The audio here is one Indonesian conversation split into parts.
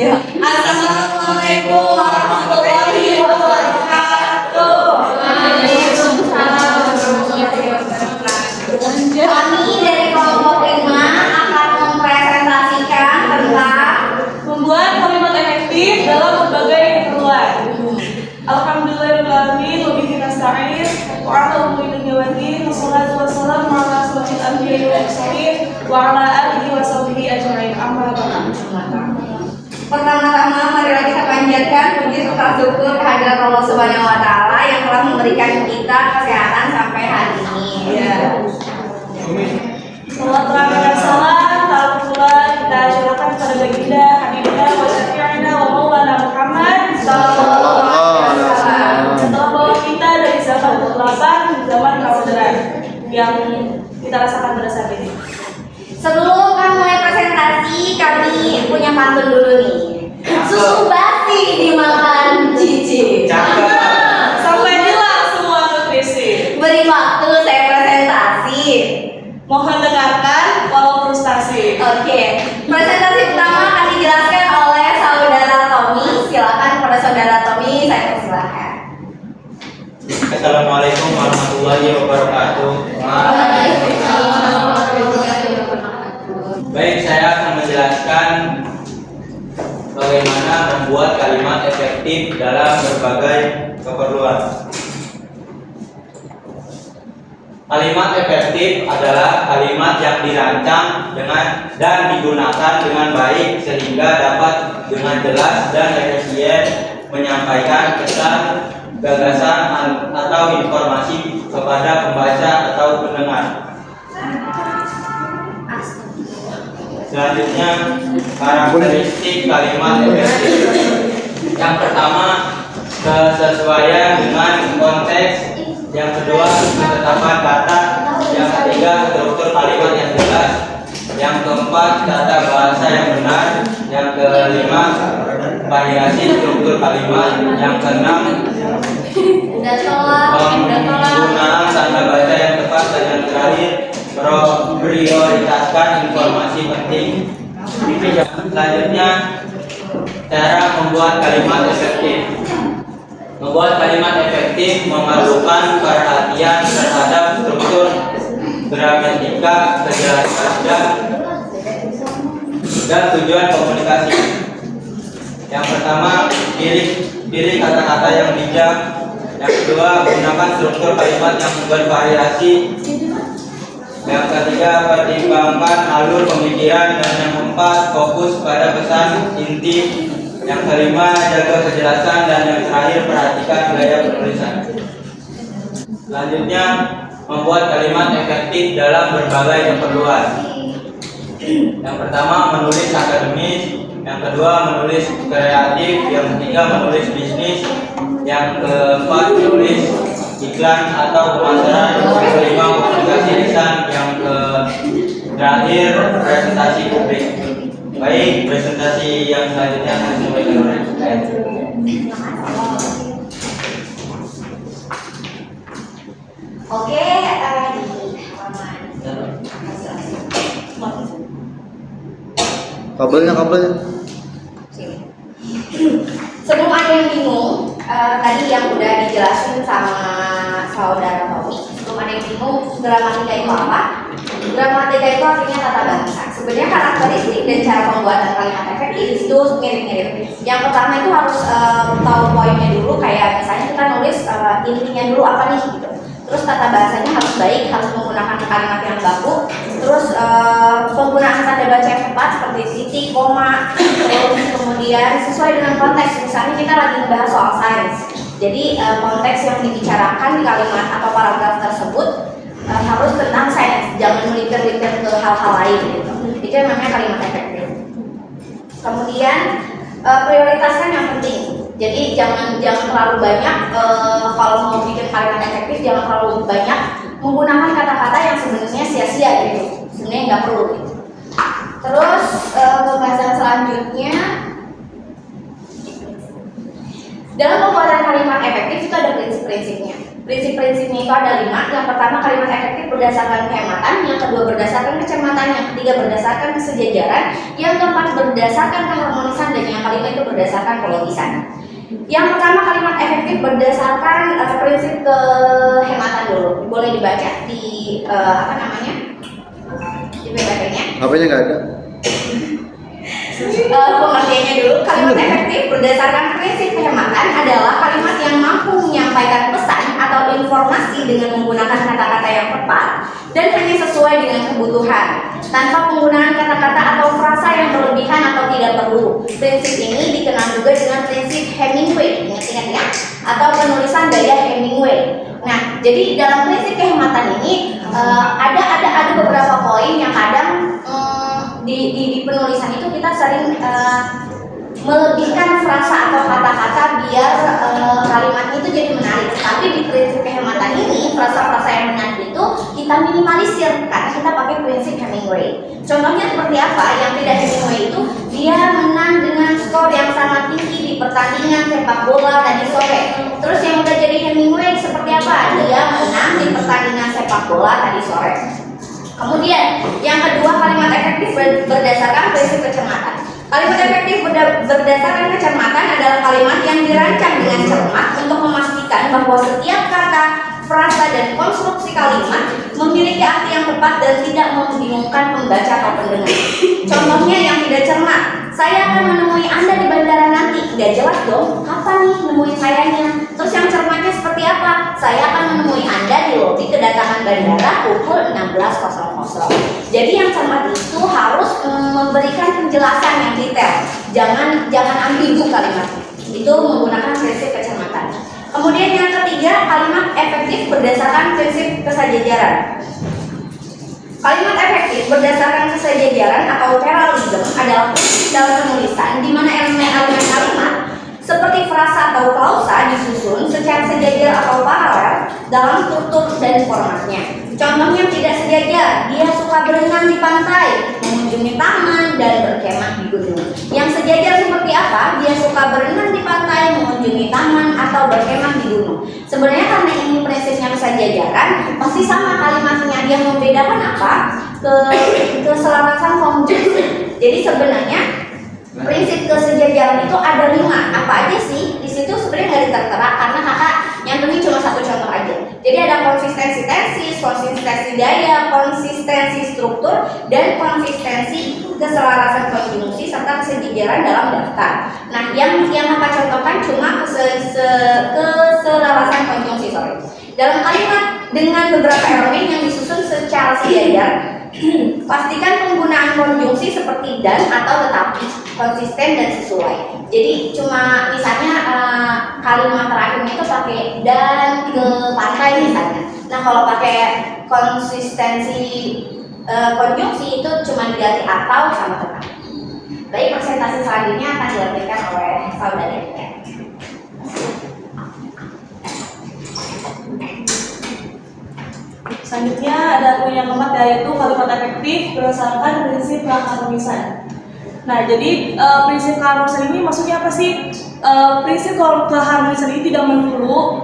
Ya. Assalamualaikum warahmatullahi wabarakatuh. Kami dari kelompok 5 akan mempresentasikan tentang membuat kalimat efektif dalam berbagai keperluan. Alhamdulillahirobbilalamin, wabihi nasta'in, wa ala umuridin yawadin, wassalatu wassalamu ala asyrofil anbiya'i wal mursalin, wa ala alihi wa sahbihi ajma'in. Amma ba'd. Pertama-tama marilah kita panjatkan puji serta syukur kehadirat Allah Subhanahu wa taala yang telah memberikan kita kesehatan sampai hari ini. Ya. Salat dan salam pula kita ajarkan kepada baginda Habibina wa syafi'ina wa maulana Muhammad sallallahu alaihi wasallam. Setelah bawa kita dari zaman kegelapan ke zaman kemudahan yang kita rasakan pada saat ini. Sebelum kami mulai presentasi, kami punya pantun dulu nih. Susu basi dimakan cici. Sampai jelas semua nutrisi. Beri waktu saya presentasi. Mohon dengarkan walau frustasi. Oke, presentasi pertama akan dijelaskan oleh saudara Tommy. Silakan kepada saudara Tommy, saya persilahkan. Assalamualaikum warahmatullahi wabarakatuh. Baik, saya akan menjelaskan bagaimana membuat kalimat efektif dalam berbagai keperluan. Kalimat efektif adalah kalimat yang dirancang dan digunakan dengan baik sehingga dapat dengan jelas dan efisien menyampaikan pesan, gagasan atau informasi kepada pembaca atau pendengar. Selanjutnya, karakteristik kalimat efektif. Yang pertama, kesesuaian dengan konteks. Yang kedua, ketetapan kata. Yang ketiga, struktur kalimat yang jelas. Yang keempat, tata bahasa yang benar. Yang kelima, variasi struktur kalimat. Yang keenam, penggunaan tanda baca yang tepat. Dan yang terakhir, prioritaskan informasi penting. Selanjutnya, cara membuat kalimat efektif. Membuat kalimat efektif memerlukan perhatian terhadap struktur, gramatika, kejelasan, dan tujuan komunikasi. Yang pertama, pilih kata-kata yang bijak. Yang kedua, gunakan struktur kalimat yang bervariasi. Yang ketiga, pertimbangkan alur pemikiran. Dan yang keempat, fokus pada pesan inti. Yang kelima, jaga kejelasan. Dan yang terakhir, perhatikan gaya penulisan. Selanjutnya, membuat kalimat efektif dalam berbagai keperluan. Yang pertama, menulis akademis. Yang kedua, menulis kreatif. Yang ketiga, menulis bisnis. Yang keempat, menulis iklan atau pemasaran. Yang kelima, komunikasi lisan. Yang terakhir, presentasi publik. Baik, presentasi yang selanjutnya akan disampaikan oleh saya. Oke, di halaman kabelnya. Sebelum ada yang bingung, tadi yang udah dijelasin sama saudara Tommy. Sebelum ada yang bingung, gramatika itu apa? Gramatika itu artinya tata bahasa. Sebenarnya karakteristik dan cara pembuatan kalimat efektif itu mirip-mirip. Yang pertama itu harus tahu poinnya dulu, kayak misalnya kita nulis intinya dulu apa nih gitu. Terus tata bahasanya harus baik, harus menggunakan kalimat yang baku. Terus penggunaan tanda baca yang tepat seperti titik, koma. Terus kemudian sesuai dengan konteks. Misalnya kita lagi membahas soal sains. Jadi konteks yang dibicarakan di kalimat atau paragraf tersebut harus tentang sains, jangan melipir-lipir ke hal-hal lain gitu. Itu yang namanya kalimat efektif. Kemudian prioritaskan yang penting. Jadi jangan terlalu banyak kalau mau bikin kalimat efektif, jangan terlalu banyak menggunakan kata-kata yang sebenarnya sia-sia gitu. Sebenarnya nggak perlu gitu. Terus pembahasan selanjutnya, dalam pembuatan kalimat efektif itu ada prinsip-prinsipnya. Prinsip-prinsipnya itu ada 5. Yang pertama, kalimat efektif berdasarkan kehematan. Yang kedua, berdasarkan kecermatan. Yang ketiga, berdasarkan kesejajaran. Yang keempat, berdasarkan keharmonisan. Dan yang kelima, berdasarkan pelogisan. Yang pertama kalimat efektif berdasarkan prinsip kehematan dulu. Boleh dibaca di apa namanya? Di PPT-nya. HP-nya nggak ada. Pengertiannya dulu, kalimat efektif berdasarkan prinsip kehematan adalah kalimat yang mampu menyampaikan pesan atau informasi dengan menggunakan kata-kata yang tepat dan hanya sesuai dengan kebutuhan, tanpa penggunaan kata-kata atau frasa yang berlebihan atau tidak perlu. Prinsip ini dikenal juga dengan prinsip Hemingway, ingat-ingat ya, atau penulisan gaya Hemingway. Nah, jadi dalam prinsip kehematan ini ada beberapa poin yang kadang di penulisan itu kita sering melebihkan frasa atau kata-kata biar kalimatnya itu jadi menarik. Tapi di prinsip kehematan ini frasa-frasa yang menarik itu kita minimalisir karena kita pakai prinsip Hemingway. Contohnya seperti apa? Yang tidak Hemingway itu dia menang dengan skor yang sangat tinggi di pertandingan sepak bola tadi sore. Terus yang udah jadi Hemingway seperti apa? Dia menang di pertandingan sepak bola tadi sore. Kemudian yang kedua, kalimat efektif berdasarkan prinsip kecermatan. Kalimat efektif berdasarkan kecermatan adalah kalimat yang dirancang dengan cermat untuk memastikan bahwa setiap kata, frasa, dan konstruksi kalimat memiliki arti yang tepat dan tidak membingungkan pembaca atau pendengar. Contohnya yang tidak cermat, saya akan menemui Anda di bandara nanti. Tidak jelas dong, kapan nih nemuin sayanya? Terus yang cermatnya seperti apa? Saya akan menemui Anda di lobi kedatangan bandara pukul 16.00. Jadi yang cermat itu harus memberikan penjelasan yang detail. Jangan ambigu kalimatnya. Itu menggunakan prinsip kecermatan. Kemudian yang ketiga, kalimat efektif berdasarkan prinsip kesejajaran. Kalimat efektif berdasarkan kesejajaran atau parallelism adalah prinsip dalam penulisan di mana elemen-elemen kalimat seperti frasa atau klausa disusun secara sejajar atau paralel dalam struktur dan formatnya. Contohnya tidak sejajar, dia suka berenang di pantai, mengunjungi taman, dan berkemah di gunung. Yang sejajar seperti apa? Dia suka berenang di pantai, mengunjungi taman, atau berkemah di gunung. Sebenarnya karena ini prinsipnya kesejajaran, pasti sama kalimatnya. Dia membedakan apa? Keselarasan konjungsi. Jadi sebenarnya prinsip kesejajaran itu ada 5. Apa aja sih? Di situ sebenarnya nggak ditertera karena kakak nyantumin cuma satu contoh aja. Jadi ada konsistensi tensis, konsistensi gaya, konsistensi struktur, dan konsistensi keselarasan konjungsi serta kesejajaran dalam daftar. Nah, yang kakak contohkan cuma keselarasan konjungsi, sorry. Dalam kalimat dengan beberapa elemen yang disusun secara sejajar, pastikan penggunaan konjungsi seperti dan atau tetapi konsisten dan sesuai. Jadi cuma misalnya kalimat terakhirnya itu pakai dan ke pantai misalnya. Nah kalau pakai konsistensi konjungsi itu cuma diganti atau sama tetapi. Baik, presentasi selanjutnya akan dilakukan oleh saudara kita. Selanjutnya ada poin yang keempat, yaitu kalimat efektif berdasarkan prinsip keharmonisan. Nah, jadi prinsip keharmonisan ini maksudnya apa sih? Prinsip keharmonisan ini tidak melulu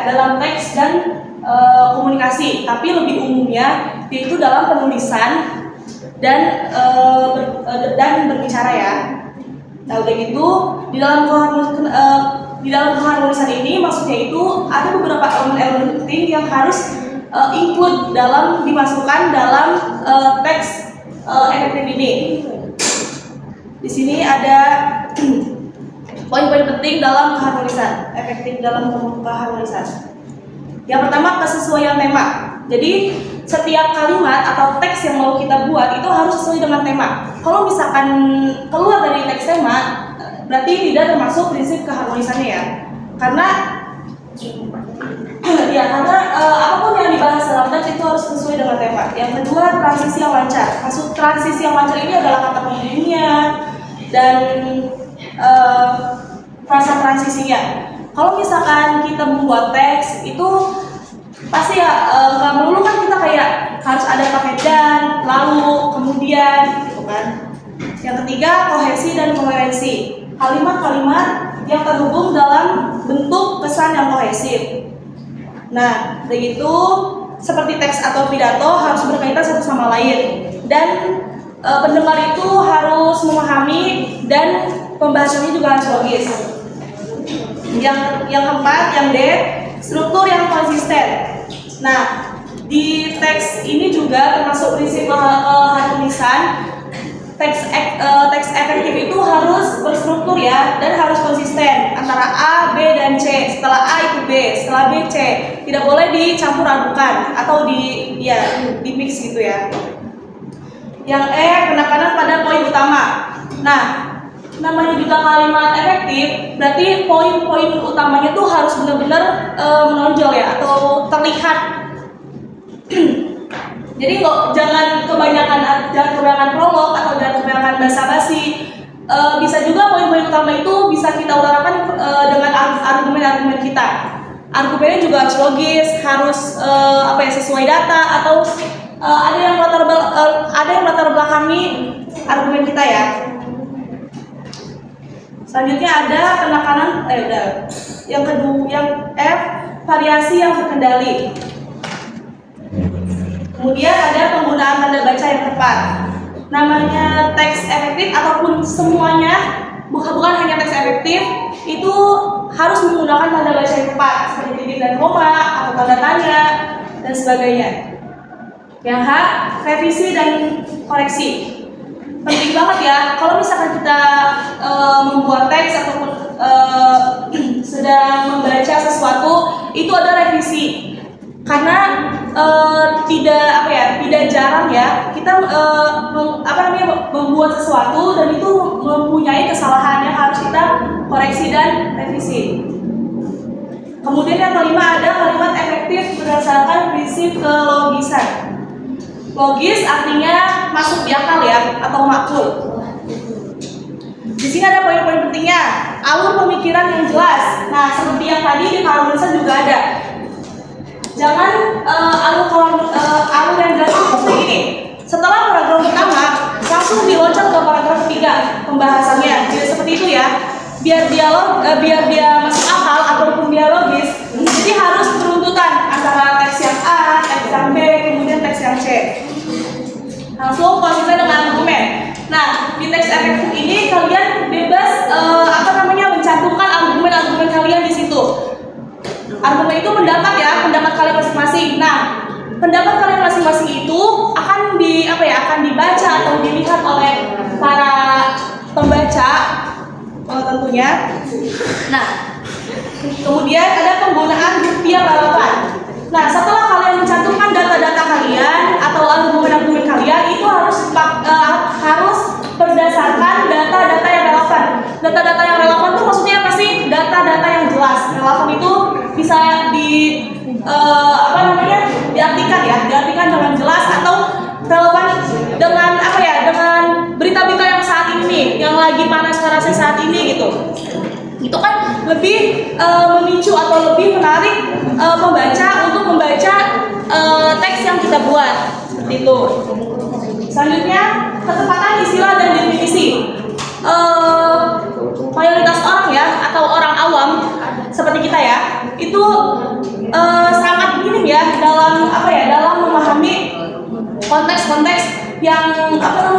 dalam teks dan komunikasi, tapi lebih umumnya yaitu dalam penulisan dan berbicara ya. Nah, udah gitu di dalam keharmonisan ini maksudnya itu ada beberapa elemen penting yang harus dimasukkan dalam teks efektif ini. Di sini ada poin-poin penting dalam keharmonisan, efektif dalam keharmonisan. Yang pertama, kesesuaian tema. Jadi setiap kalimat atau teks yang mau kita buat itu harus sesuai dengan tema. Kalau misalkan keluar dari teks tema, berarti tidak termasuk prinsip keharmonisannya ya. Karena apapun yang dibahas dalam teks itu harus sesuai dengan tema. Yang kedua, transisi yang lancar. Maksud transisi yang lancar ini adalah kata penghubungnya dan frasa transisinya. Kalau misalkan kita membuat teks itu pasti ya nggak melulu kan kita kayak harus ada pakai dan, lalu, kemudian, gitu kan. Yang ketiga, kohesi dan koherensi. Kalimat-kalimat yang terhubung dalam bentuk kesan yang kohesif. Nah, begitu seperti teks atau pidato harus berkaitan satu sama lain dan pendengar itu harus memahami dan pembahasannya juga harus logis. Yang keempat, yang D, struktur yang konsisten. Nah, di teks ini juga termasuk prinsip tulisan. Teks efektif itu harus berstruktur ya, dan harus konsisten antara A, B, dan C. Setelah A itu B, setelah B C. Tidak boleh dicampur adukan atau di mix gitu ya. Yang E, penekanan pada poin utama. Nah, namanya juga kalimat efektif, berarti poin-poin utamanya tuh harus benar-benar menonjol ya, atau terlihat. Jadi jangan kebanyakan prolog atau jangan kebanyakan basa-basi. Bisa juga poin-poin utama itu bisa kita utarakan dengan argumen-argumen kita. Argumennya juga harus logis, harus sesuai data, atau ada yang latar belakangi argumen kita ya. Selanjutnya ada penekanan yang kedua, yang F, variasi yang terkendali. Kemudian ada penggunaan tanda baca yang tepat. Namanya teks efektif ataupun semuanya, bukan hanya teks efektif, itu harus menggunakan tanda baca yang tepat seperti titik dan koma atau tanda tanya dan sebagainya. Yang H, revisi dan koreksi. Penting banget ya, kalau misalkan kita membuat teks ataupun sedang membaca sesuatu, itu ada revisi. Karena tidak jarang ya kita membuat sesuatu dan itu mempunyai kesalahan yang harus kita koreksi dan revisi. Kemudian yang kelima ada kalimat efektif berdasarkan prinsip kelogisan. Logis artinya masuk di akal ya, atau makul. Di sini ada poin-poin pentingnya, alur pemikiran yang jelas. Nah, seperti yang tadi di paragraf juga ada. Jangan alur yang jelas seperti ini. Setelah paragraf pertama, langsung diloncat ke paragraf ketiga pembahasannya. Tidak seperti itu ya. Biar dia masuk akal ataupun dia logis. Jadi harus beruntutan antara teks yang A, teks yang B, kemudian teks yang C. Langsung konsisten dengan argumen. Nah, di teks efektif ini kalian bebas mencantumkan argumen-argumen kalian di situ. Argumen itu pendapat kalian masing-masing. Nah, pendapat kalian masing-masing itu akan dibaca atau dilihat oleh para pembaca tentunya. Nah, kemudian ada penggunaan bukti yang relevan. Nah, setelah kalian mencantumkan data-data kalian atau argumen-argumen kalian, itu harus berdasarkan data-data yang relevan. Data-data yang relevan itu maksudnya apa sih? Data-data yang jelas. Relevan itu bisa diartikan dengan jelas atau relevan dengan dengan berita-berita yang saat ini nih, yang lagi panas-panasnya saat ini gitu. Itu kan lebih memicu atau lebih menarik pembaca untuk membaca teks yang kita buat seperti itu. Selanjutnya ketepatan istilah dan definisi. Mayoritas orang ya atau orang awam seperti kita ya itu sangat minim ya dalam memahami konteks-konteks yang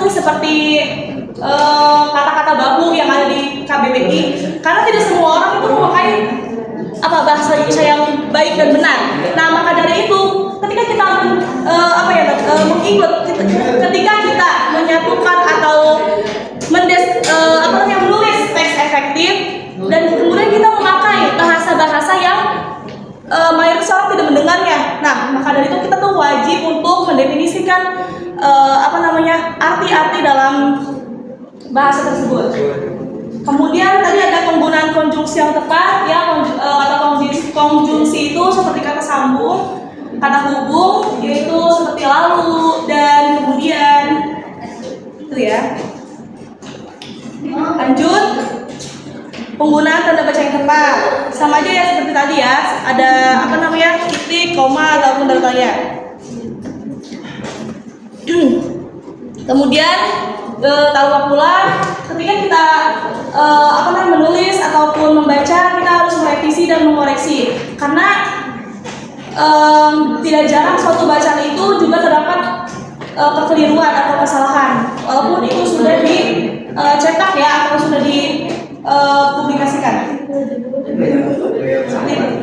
seperti kata-kata baku yang ada di KBBI, karena tidak semua orang itu memakai bahasa Indonesia yang baik dan benar. Nah, maka dari itu ketika kita ketika kita menyatukan atau menulis teks efektif dan kemudian kita memakai bahasa-bahasa yang mayoritas orang tidak mendengarnya. Nah, maka dari itu kita tuh wajib untuk mendefinisikan arti-arti dalam bahasa tersebut. Kemudian tadi ada penggunaan konjungsi yang tepat ya, kata konjungsi itu seperti kata sambung, kata hubung yaitu seperti lalu dan kemudian itu ya. Lanjut, penggunaan tanda baca yang tepat sama aja ya seperti tadi ya, ada titik, koma ataupun tanda tanya. Kemudian tahu pula ketika kita menulis ataupun membaca, kita harus merevisi dan mengoreksi karena tidak jarang suatu bacaan itu juga terdapat kekeliruan atau kesalahan, walaupun itu sudah dicetak ya atau sudah dipublikasikan. Seperti itu.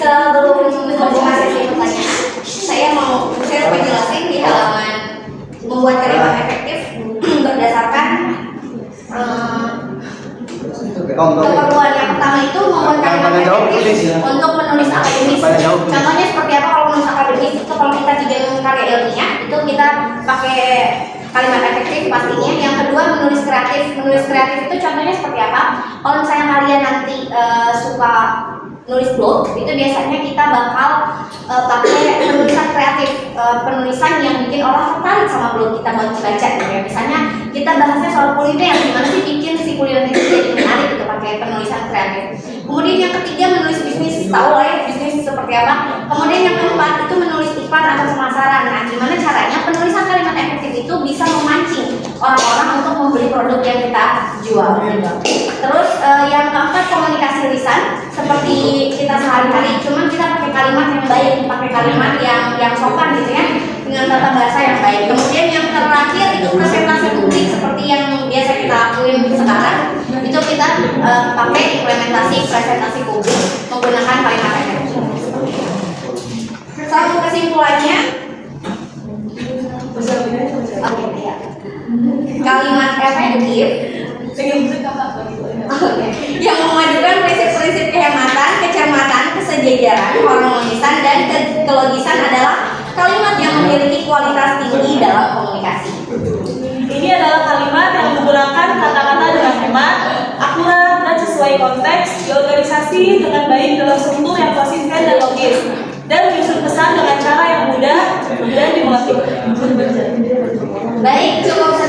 Sebelum membuka sesi pertanyaan, saya penjelasin di halaman membuat kalimat efektif berdasarkan keperluan. Yang pertama itu membuat kalimat efektif untuk menulis akademis. Contohnya seperti apa kalau menulis akademis itu kalau kita tidak karya ilmiah itu kita pakai kalimat efektif pastinya. Yang kedua menulis kreatif. Menulis kreatif itu contohnya seperti apa? Kalau misalnya kalian nanti suka nulis blog, itu biasanya kita bakal pakai penulisan kreatif, penulisan yang bikin orang tertarik sama blog kita buat baca gitu ya. Misalnya kita bahasnya soal kuliner, gimana sih bikin si kuliner itu jadi menarik gitu pakai penulisan kreatif. Kemudian yang ketiga menulis bisnis, tahu lah ya bisnis seperti apa. Kemudian yang keempat itu menulis iklan atau pemasaran. Nah, gimana caranya penulisan kalimat efektif itu bisa memancing orang-orang untuk membeli produk yang kita jual. Terus yang keempat komunikasi lisan seperti kita sehari-hari, cuman kita pakai kalimat yang baik, pakai kalimat yang sopan gitu ya, dengan tata bahasa yang baik. Kemudian yang terakhir itu presentasi publik seperti yang biasa kita lakuin sekarang, itu kita pakai implementasi presentasi publik menggunakan kalimat efektif. Satu kesimpulannya, ya. Kalimat efektif yang memadukan prinsip-prinsip kehematan, kecermatan, kesejajaran, harmonisan, dan kelogisan adalah kalimat yang memiliki kualitas tinggi dalam komunikasi. Ini adalah kalimat yang menggunakan kata-kata dengan hemat, akurat, dan sesuai konteks, diorganisasi dengan baik dalam struktur yang konsisten dan logis, dan menyusun pesan dengan cara yang mudah dan dimengerti. Baik, cukup